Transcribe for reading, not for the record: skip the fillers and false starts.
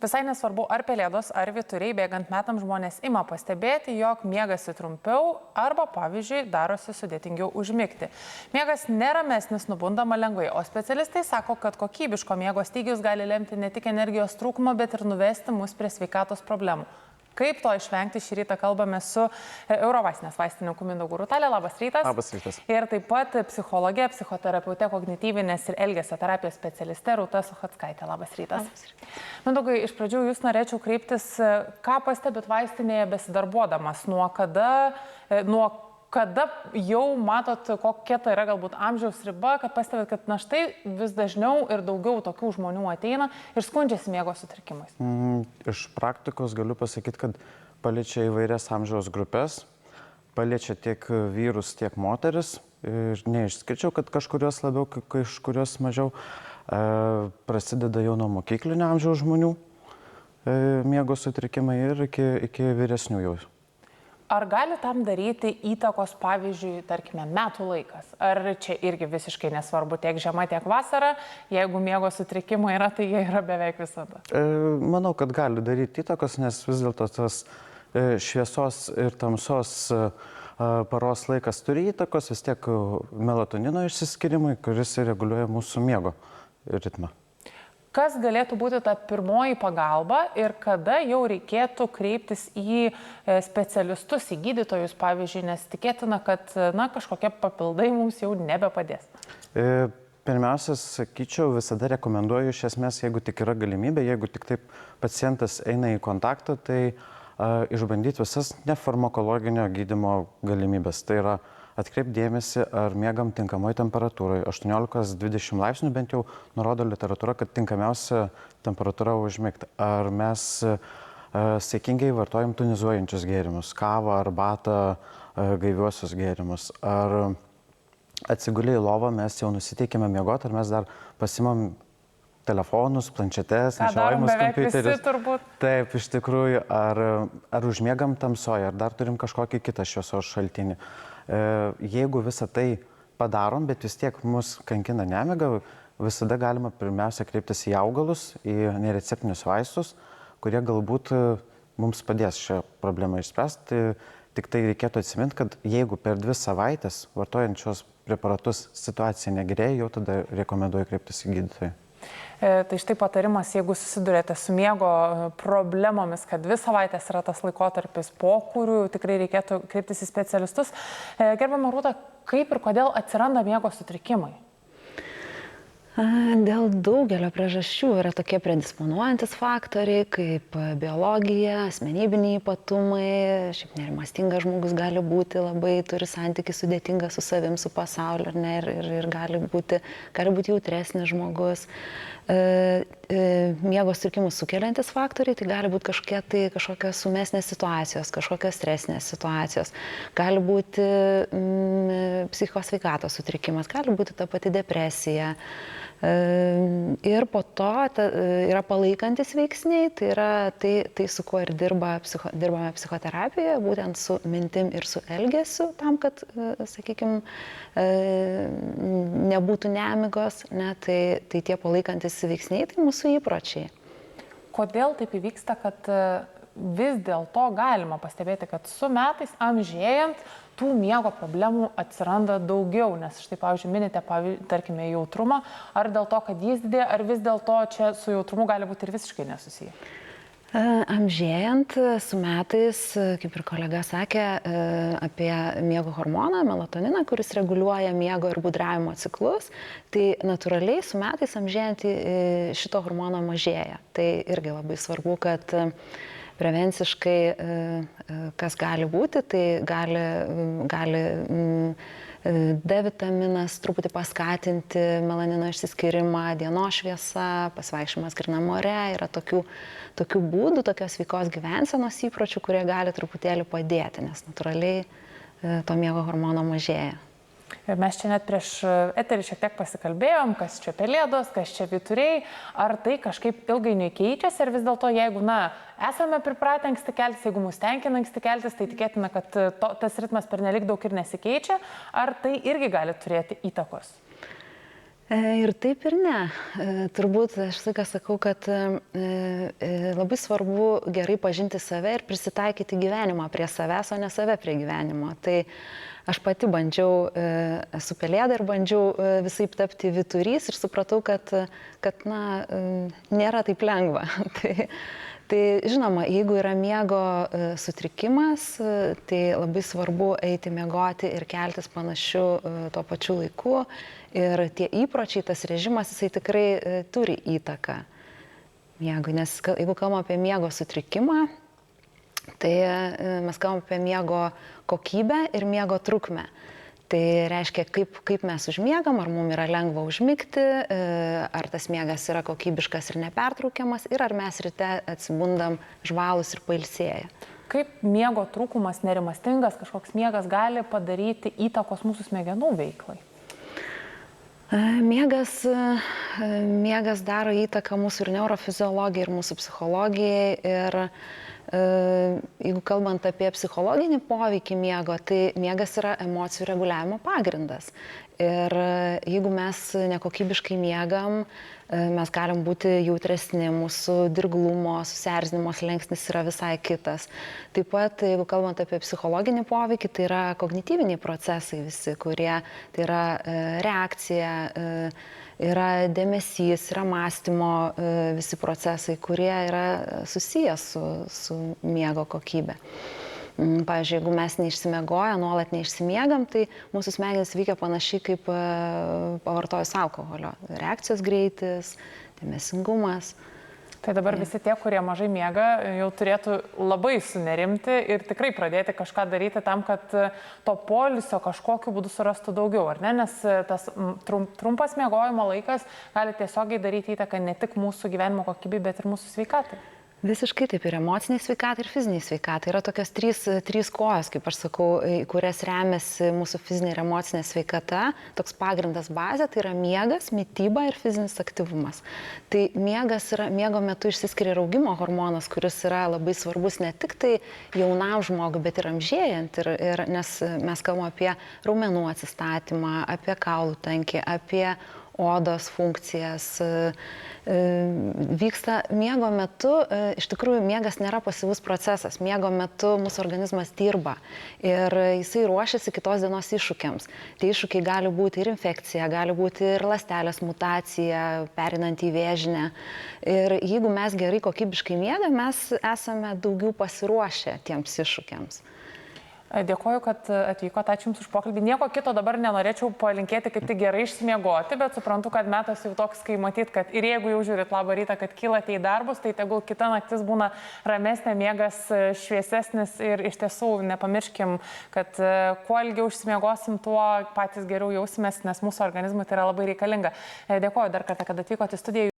Visai nesvarbu, ar pelėdos, ar vyturiai bėgant metam žmonės ima pastebėti, jog miegasi trumpiau arba, pavyzdžiui, darosi sudėtingiau užmigti. Miegas neramesnis, nubundama lengvai, o specialistai sako, kad kokybiško miego stygius gali lemti ne tik energijos trūkumą, bet ir nuvesti mus prie sveikatos problemų. Kaip to išvengti, šį rytą kalbame su Eurovastinės vaistininku Mindaugu Rutalė. Labas rytas. Labas rytas. Ir taip pat psichologė, psichoterapeutė, kognityvinės ir elgesio terapijos specialistė Rūta Suchockaitė. Labas rytas. Mindaugai, iš pradžių jūs norėčiau kreiptis, ką pastebit vaistinėje besidarbuodamas, nuo kada jau matot, kokia tai yra galbūt amžiaus riba, kad pastebėt, kad na štai vis dažniau ir daugiau tokių žmonių ateina ir skundžiasi miego sutrikimais? Iš praktikos galiu pasakyti, kad paliečia įvairias amžiaus grupės, paliečia tiek vyrus, tiek moteris. Ir neišskirčiau, kad kažkurios labiau, kažkurios mažiau. Prasideda jau nuo mokyklinio amžiaus žmonių miego sutrikimai ir iki vyresnių jau. Ar gali tam daryti įtakos, pavyzdžiui, tarkime, metų laikas? Ar čia irgi visiškai nesvarbu tiek žiema, tiek vasara? Jeigu miego sutrikimai yra, tai jie yra beveik visada. Manau, kad gali daryti įtakos, nes vis dėlto tas šviesos ir tamsos paros laikas turi įtakos, vis tiek melatonino išsiskyrimui, kuris reguliuoja mūsų miego ritmą. Kas galėtų būti ta pirmoji pagalba ir kada jau reikėtų kreiptis į specialistus, į gydytojus, pavyzdžiui, nes tikėtina, kad kažkokie papildai mums jau nebepadės? Pirmiausia, sakyčiau, visada rekomenduoju iš esmės, jeigu tik yra galimybė, jeigu tik taip pacientas eina į kontaktą, tai išbandyti visas nefarmakologinio gydymo galimybės. Tai yra atkreipdėmėsi, ar miegam tinkamoj temperatūrai. 18-20 laipsnių bent jau nurodo literatūra, kad tinkamiausia temperatūra užmigti. Ar mes saikingai vartojam tonizuojančius gėrimus, kavą, arbatą, gaiviuosius gėrimus. Ar atsigulę į lovą mes jau nusiteikėme miegoti, ar mes dar pasimam telefonus, planšetes, nešiojimus kompiuterius. Taip, iš tikrųjų, ar užmiegam tamsoje, ar dar turim kažkokį kitą šviesos šaltinį. Jeigu visą tai padarom, bet vis tiek mus kankina nemiga, visada galima pirmiausia kreiptis į augalus, į nereceptinius vaistus, kurie galbūt mums padės šią problemą išspręsti. Tik tai reikėtų atsiminti, kad jeigu per 2 savaitės vartojant šios preparatus situacija negerėja, jau tada rekomenduoju kreiptis į gydytoją. Tai štai patarimas, jeigu susidurėte su miego problemomis, kad 2 savaitės yra tas laikotarpis, po kurių tikrai reikėtų kreiptis į specialistus. Gerbiama Rūta, kaip ir kodėl atsiranda miego sutrikimai? Dėl daugelio priežasčių yra tokie predisponuojantis faktoriai, kaip biologija, asmenybiniai ypatumai. Šiaip nerimastingas žmogus gali būti labai, turi santykį sudėtingą su savim, su pasauliu, ir gali būti jautresnis žmogus. Miego sutrikimus sukeliantis faktoriai, tai gali būti kažkokios sumesnės situacijos, kažkokios stresinės situacijos. Gali būti psichikos sveikatos sutrikimas, gali būti ta pati depresija. Ir po to yra palaikantis veiksniai, tai yra tai su kuo ir dirbame psichoterapijoje, būtent su mintim ir su elgesiu, tam, kad, sakykime, nebūtų nemigos, tai tie palaikantis veiksniai, tai mūsų įpročiai. Kodėl taip įvyksta, kad vis dėlto galima pastebėti, kad su metais amžėjant tų miego problemų atsiranda daugiau, nes štai, pavyzdžiui, minite, tarkime, jautrumą, ar dėl to, kad jis didėja, ar vis dėlto čia su jautrumu gali būti ir visiškai nesusiję? Amžėjant su metais, kaip ir kolega sakė, apie miego hormoną, melatoniną, kuris reguliuoja miego ir būdravimo ciklus, tai natūraliai su metais amžėjant šito hormono mažėja. Tai irgi labai svarbu, kad prevenciškai, kas gali būti, tai gali D vitaminas truputį paskatinti melanino išsiskyrimą, dienos šviesa, pasivaikščiojimas grynam ore. Yra tokių būdų, tokios sveikos gyvensenos įpročių, kurie gali truputėlį padėti, nes natūraliai to miego hormono mažėja. Ir mes čia net prieš eterį šiek tiek pasikalbėjom, kas čia pelėdos, kas čia vyturiai, ar tai kažkaip ilgainiui keičiasi, ir vis dėlto, jeigu, esame pripratę anksti keltis, jeigu mus tenkina anksti keltis, tai tikėtina, kad tas ritmas pernelyg daug ir nesikeičia, ar tai irgi gali turėti įtakos? Ir taip ir ne. Turbūt aš visą sakau, kad labai svarbu gerai pažinti save ir prisitaikyti gyvenimą prie savęs, o ne save prie gyvenimo. Tai aš pati bandžiau, esu pelėda ir bandžiau visaip tapti vyturys ir supratau, kad nėra taip lengva. Tai žinoma, jeigu yra miego sutrikimas, tai labai svarbu eiti miegoti ir keltis panašiu tuo pačiu laiku. Ir tie įpročiai, tas režimas, jisai tikrai turi įtaką miegui. Nes jeigu kalbame apie miego sutrikimą, tai mes kalbame apie miego kokybę ir miego trukmę. Tai reiškia, kaip mes užmiegam, ar mums yra lengva užmigti, ar tas miegas yra kokybiškas ir nepertraukiamas, ir ar mes ryte atsibundam žvalūs ir pailsėję. Kaip miego trūkumas, nerimastingas kažkoks miegas gali padaryti įtakos mūsų smegenų veiklai? Miegas daro įtaką mūsų ir neurofiziologijai, ir mūsų psichologijai. Ir jeigu kalbant apie psichologinį poveikį miego, tai miegas yra emocijų reguliavimo pagrindas. Ir jeigu mes nekokybiškai miegam, mes galim būti jautresni, mūsų dirglumo, susierzinimo slengsnis yra visai kitas. Taip pat, jeigu kalbant apie psichologinį poveikį, tai yra kognityviniai procesai visi, kurie tai yra reakcija, yra dėmesys, yra mąstymo visi procesai, kurie yra susijęs su miego kokybė. Pavyzdžiui, jeigu mes neišsimiegoję, nuolat neišsimiegam, tai mūsų smegenys veikia panašiai kaip pavartojus alkoholio. Reakcijos greitis, dėmesingumas. Tai dabar visi tie, kurie mažai miega, jau turėtų labai sunerimti ir tikrai pradėti kažką daryti tam, kad to poilsio kažkokiu būdu surastų daugiau, ar ne? Nes tas trumpas miegojimo laikas gali tiesiogiai daryti įtaką ne tik mūsų gyvenimo kokybei, bet ir mūsų sveikatai. Visiškai taip, ir emociniai sveikatai, ir fiziniai sveikatai. Yra tokios trys kojos, kaip aš sakau, kurias remiasi mūsų fizinė ir emocinė sveikata. Toks pagrindas bazė, tai yra miegas, mityba ir fizinis aktyvumas. Tai miego metu išsiskiria ir augimo hormonas, kuris yra labai svarbus ne tik tai jaunam žmogui, bet ir amžėjant. Nes mes kalbame apie raumenų atsistatymą, apie kaulų tankį, apie odos funkcijas. Vyksta miego metu, iš tikrųjų miegas nėra pasyvus procesas, miego metu mūsų organizmas dirba ir jisai ruošiasi kitos dienos iššūkiams. Tie iššūkiai gali būti ir infekcija, gali būti ir ląstelės mutacija, perinant į vėžinę. Ir jeigu mes gerai kokybiškai miegame, mes esame daugiau pasiruošę tiems iššūkiams. Dėkoju, kad atvykote, ačiū Jums už pokalbį. Nieko kito dabar nenorėčiau palinkėti, kaip tik gerai išsimiegoti, bet suprantu, kad metas jau toks, kai matyt, kad ir jeigu jau žiūrit Labą rytą, kad kylate į darbus, tai tegul kita naktis būna ramesnė, miegas šviesesnis ir iš tiesų nepamirškim, kad kuo ilgiau išsimiegosim, tuo patys geriau jausimės, nes mūsų organizmui tai yra labai reikalinga. Dėkoju dar kartą, kad atvykote į studiją.